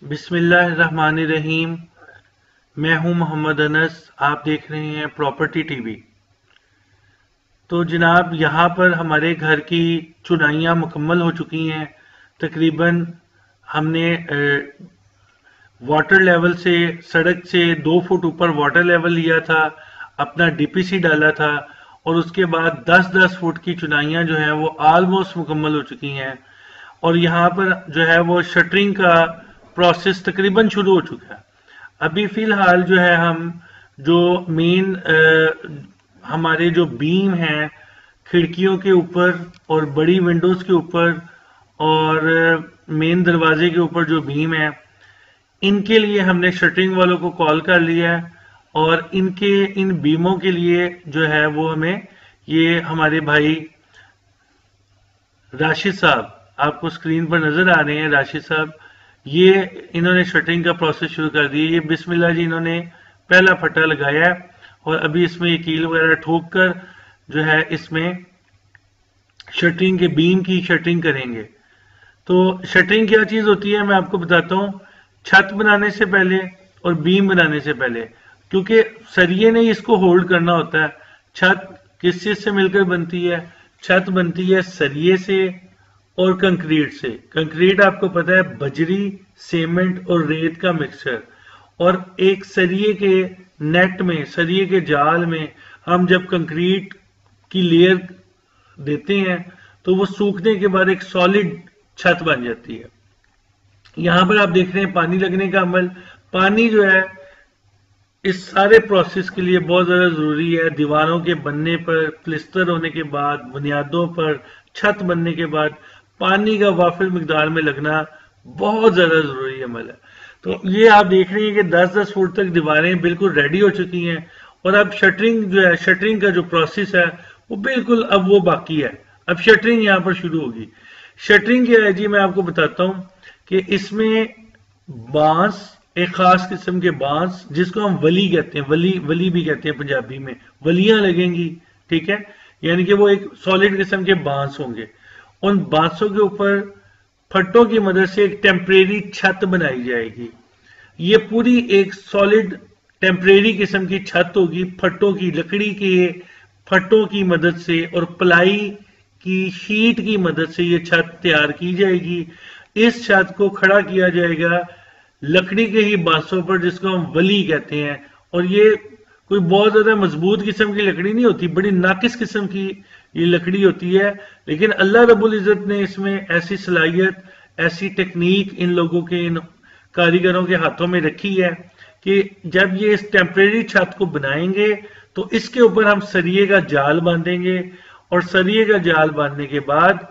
बिस्मिल्लाहिर्रहमानिर्रहीम। मैं हूं मोहम्मद अनस। आप देख रहे हैं प्रॉपर्टी टीवी। तो जनाब, यहाँ पर हमारे घर की चुनाइयाँ मुकम्मल हो चुकी हैं। तकरीबन हमने वाटर लेवल से, सड़क से 2 फुट ऊपर वाटर लेवल लिया था, अपना डीपीसी डाला था और उसके बाद 10-10 फुट की चुनाइयाँ जो है वो ऑलमोस्ट मुकम्मल हो चुकी हैं। और यहाँ पर जो है वो शटरिंग का प्रोसेस तकरीबन शुरू हो चुका है। अभी फिलहाल जो है हम जो मेन हमारे जो बीम हैं खिड़कियों के ऊपर और बड़ी विंडोज के ऊपर और मेन दरवाजे के ऊपर जो बीम है, इनके लिए हमने शटरिंग वालों को कॉल कर लिया है और इन बीमों के लिए जो है वो हमें ये हमारे भाई राशिद साहब, आपको स्क्रीन पर नजर आ रहे हैं राशिद साहब, ये इन्होंने शटरिंग का प्रोसेस शुरू कर दिया। ये बिस्मिल्लाह जी इन्होंने पहला फट्टा लगाया है और अभी इसमें कील वगैरह ठोक कर जो है इसमें शटरिंग के बीम की शटरिंग करेंगे। तो शटरिंग क्या चीज होती है मैं आपको बताता हूं। छत बनाने से पहले और बीम बनाने से पहले, क्योंकि सरिये ने इसको होल्ड करना होता है। छत किस चीज से मिलकर बनती है? छत बनती है सरिये से और कंक्रीट से। कंक्रीट आपको पता है बजरी, सीमेंट और रेत का मिक्सचर। और एक सरिये के नेट में, सरिये के जाल में हम जब कंक्रीट की लेयर देते हैं तो वो सूखने के बाद एक सॉलिड छत बन जाती है। यहां पर आप देख रहे हैं पानी लगने का अमल। पानी जो है इस सारे प्रोसेस के लिए बहुत ज्यादा जरूरी है। दीवारों के बनने पर, प्लिस्तर होने के बाद, बुनियादों पर, छत बनने के बाद पानी का वाफिर मिकदार में लगना बहुत ज्यादा जरूरी अमल है। तो ये आप देख रहे हैं कि 10-10 फुट तक दीवारें बिल्कुल रेडी हो चुकी हैं और अब शटरिंग जो है, शटरिंग का जो प्रोसेस है वो बिल्कुल अब वो बाकी है। अब शटरिंग यहां पर शुरू होगी। शटरिंग क्या है जी, मैं आपको बताता हूं कि इसमें बांस, एक खास किस्म के बांस जिसको हम वली कहते हैं, वली भी कहते हैं पंजाबी में, वलियां लगेंगी, ठीक है। यानी कि वो एक सॉलिड किस्म के बांस होंगे। उन बांसों के ऊपर फट्टों की मदद से एक टेम्परेरी छत बनाई जाएगी। ये पूरी एक सॉलिड टेम्परेरी किस्म की छत होगी। फट्टों की, लकड़ी के फट्टों की मदद से और प्लाई की शीट की मदद से ये छत तैयार की जाएगी। इस छत को खड़ा किया जाएगा लकड़ी के ही बांसों पर, जिसको हम वली कहते हैं। और ये कोई बहुत ज्यादा मजबूत किस्म की लकड़ी नहीं होती, बड़ी नाकिस किस्म की ये लकड़ी होती है। लेकिन अल्लाह रब्बुल इज्जत ने इसमें ऐसी सलाहियत, ऐसी टेक्निक इन लोगों के, इन कारीगरों के हाथों में रखी है कि जब ये इस टेम्परेरी छत को बनाएंगे तो इसके ऊपर हम सरिये का जाल बांधेंगे और सरिये का जाल बांधने के बाद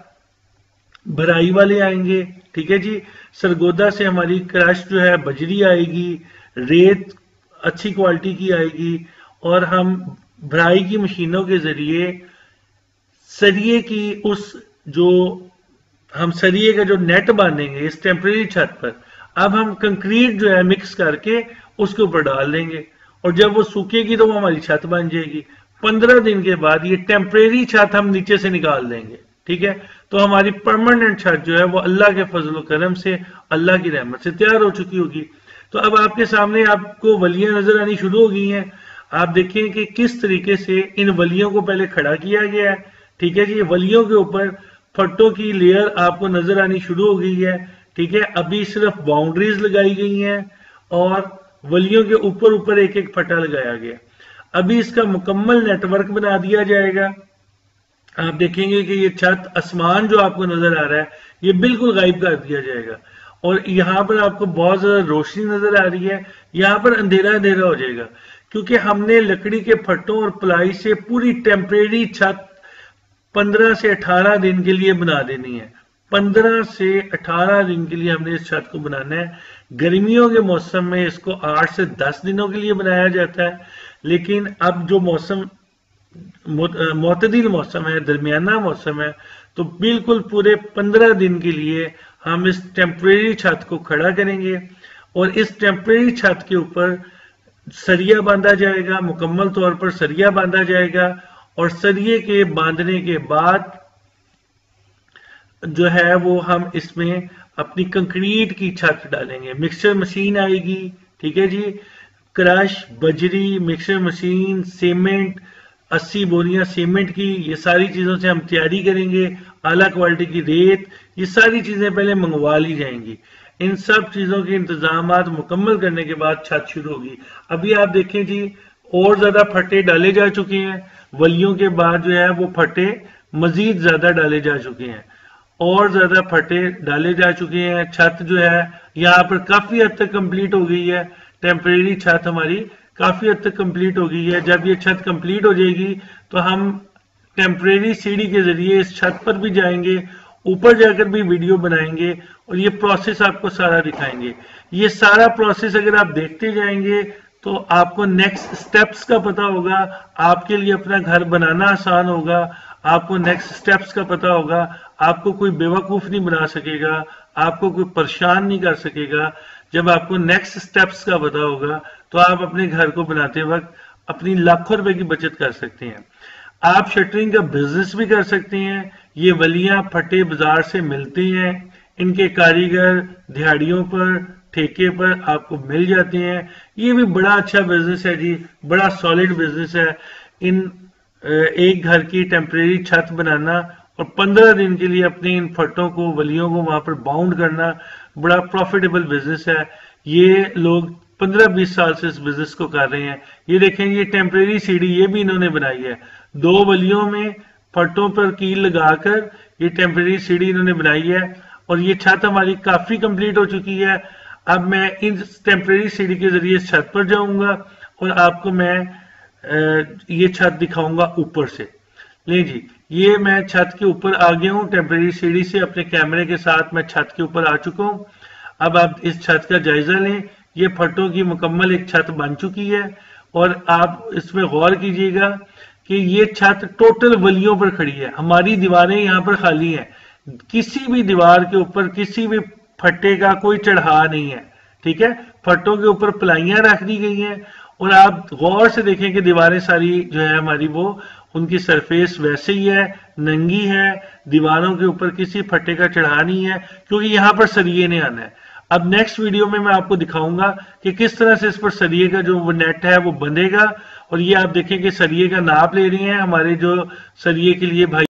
भराई वाले आएंगे, ठीक है जी। सरगोदा से हमारी क्रश जो है बजरी आएगी, रेत अच्छी क्वालिटी की आएगी और हम भराई की मशीनों के जरिए सरिये की उस जो हम सरिये का जो नेट बांधेंगे इस टेम्परेरी छत पर, अब हम कंक्रीट जो है मिक्स करके उसके ऊपर डाल देंगे और जब वो सूखेगी तो वो हमारी छत बन जाएगी। 15 दिन के बाद ये टेम्परेरी छत हम नीचे से निकाल देंगे, ठीक है। तो हमारी परमानेंट छत जो है वो अल्लाह के फजल करम से, अल्लाह की रहमत से तैयार हो चुकी होगी। तो अब आपके सामने आपको वलियां नजर आनी शुरू हो गई हैं। आप देखें कि किस तरीके से इन वलियों को पहले खड़ा किया गया है, ठीक है जी। वलियों के ऊपर फट्टों की लेयर आपको नजर आनी शुरू हो गई है, ठीक है। अभी सिर्फ बाउंड्रीज लगाई गई हैं और वलियों के ऊपर ऊपर एक एक फट्टा लगाया गया। अभी इसका मुकम्मल नेटवर्क बना दिया जाएगा। आप देखेंगे कि ये छत, आसमान जो आपको नजर आ रहा है ये बिल्कुल गायब कर दिया जाएगा और यहां पर आपको बहुत ज्यादा रोशनी नजर आ रही है। यहां पर अंधेरा अंधेरा हो जाएगा क्योंकि हमने लकड़ी के फट्टों और प्लाई से पूरी टेम्परेरी छत 15 से 18 दिन के लिए बना देनी है। 15 से 18 दिन के लिए हमने इस छत को बनाना है। गर्मियों के मौसम में इसको 8 से 10 दिनों के लिए बनाया जाता है, लेकिन अब जो मौसम मोतदिल मौसम है, दरमियाना मौसम है, तो बिल्कुल पूरे 15 दिन के लिए हम इस टेम्परेरी छत को खड़ा करेंगे और इस टेम्परेरी छत के ऊपर सरिया बांधा जाएगा, मुकम्मल तौर पर सरिया बांधा जाएगा और सरिये के बांधने के बाद जो है वो हम इसमें अपनी कंक्रीट की छत डालेंगे। मिक्सचर मशीन आएगी, ठीक है जी, क्रश, बजरी, मिक्सचर मशीन, सीमेंट, 80 बोरियां सीमेंट की, ये सारी चीजों से हम तैयारी करेंगे। आला क्वालिटी की रेत, ये सारी चीजें पहले मंगवा ली जाएंगी। इन सब चीजों के इंतजामात मुकम्मल करने के बाद छत शुरू होगी। अभी आप देखें जी, और ज्यादा फट्टे डाले जा चुके हैं, वलियों के बाद जो है वो फट्टे मजीद ज्यादा डाले जा चुके हैं, और ज्यादा फटे डाले जा चुके हैं। छत जो है यहाँ पर काफी हद तक कंप्लीट हो गई है। टेम्परेरी छत हमारी काफी हद तक कंप्लीट हो गई है। जब ये छत कंप्लीट हो जाएगी तो हम टेम्परेरी सीढ़ी के जरिए इस छत पर भी जाएंगे, ऊपर जाकर भी वीडियो बनाएंगे और ये प्रोसेस आपको सारा दिखाएंगे। ये सारा प्रोसेस अगर आप देखते जाएंगे तो आपको नेक्स्ट स्टेप्स का पता होगा, आपके लिए अपना घर बनाना आसान होगा, आपको नेक्स्ट स्टेप्स का पता होगा, आपको कोई बेवकूफ नहीं बना सकेगा, आपको कोई परेशान नहीं कर सकेगा। जब आपको नेक्स्ट स्टेप्स का पता होगा तो आप अपने घर को बनाते वक्त अपनी लाखों रुपए की बचत कर सकते हैं। आप शटरिंग का बिजनेस भी कर सकते हैं। ये वलियां फटे बाजार से मिलते हैं, इनके कारीगर दिहाड़ियों पर, ठेके पर आपको मिल जाते हैं। ये भी बड़ा अच्छा बिजनेस है जी, बड़ा सॉलिड बिजनेस है। इन एक घर की टेम्परेरी छत बनाना और 15 दिन के लिए अपने इन फटों को, वलियों को वहां पर बाउंड करना बड़ा प्रॉफिटेबल बिजनेस है। ये लोग 15-20 साल से इस बिजनेस को कर रहे हैं। ये देखें, ये टेम्परेरी सीढ़ी ये भी इन्होंने बनाई है, 2 वलियों में फटों पर कील लगाकर ये टेम्परेरी सीढ़ी इन्होंने बनाई है। और ये छत हमारी काफी कंप्लीट हो चुकी है। अब मैं इन टेम्परेरी सीढ़ी के जरिए इस छत पर जाऊंगा और आपको मैं ये छत दिखाऊंगा ऊपर से। ले जी, ये मैं छत के ऊपर आ गया हूँ, टेम्परेरी सीढ़ी से अपने कैमरे के साथ मैं छत के ऊपर आ चुका हूँ। अब आप इस छत का जायजा लें। ये फटों की मुकम्मल एक छत बन चुकी है और आप इसमें गौर कीजिएगा कि ये छत टोटल वलियों पर खड़ी है। हमारी दीवारें यहाँ पर खाली हैं, किसी भी दीवार के ऊपर किसी भी फट्टे का कोई चढ़ा नहीं है, ठीक है। फट्टों के ऊपर प्लाइयां रख दी गई हैं और आप गौर से देखें कि दीवारें सारी जो है हमारी वो उनकी सरफेस वैसे ही है, नंगी है, दीवारों के ऊपर किसी फट्टे का चढ़ा नहीं है, क्योंकि यहाँ पर सरिये ने आना है। अब नेक्स्ट वीडियो में मैं आपको दिखाऊंगा कि किस तरह से इस पर सरिये का जो वो नेट है वो बंधेगा। और ये आप देखें कि सरिये का नाप ले रहे हैं हमारे जो सरिये के लिए भाई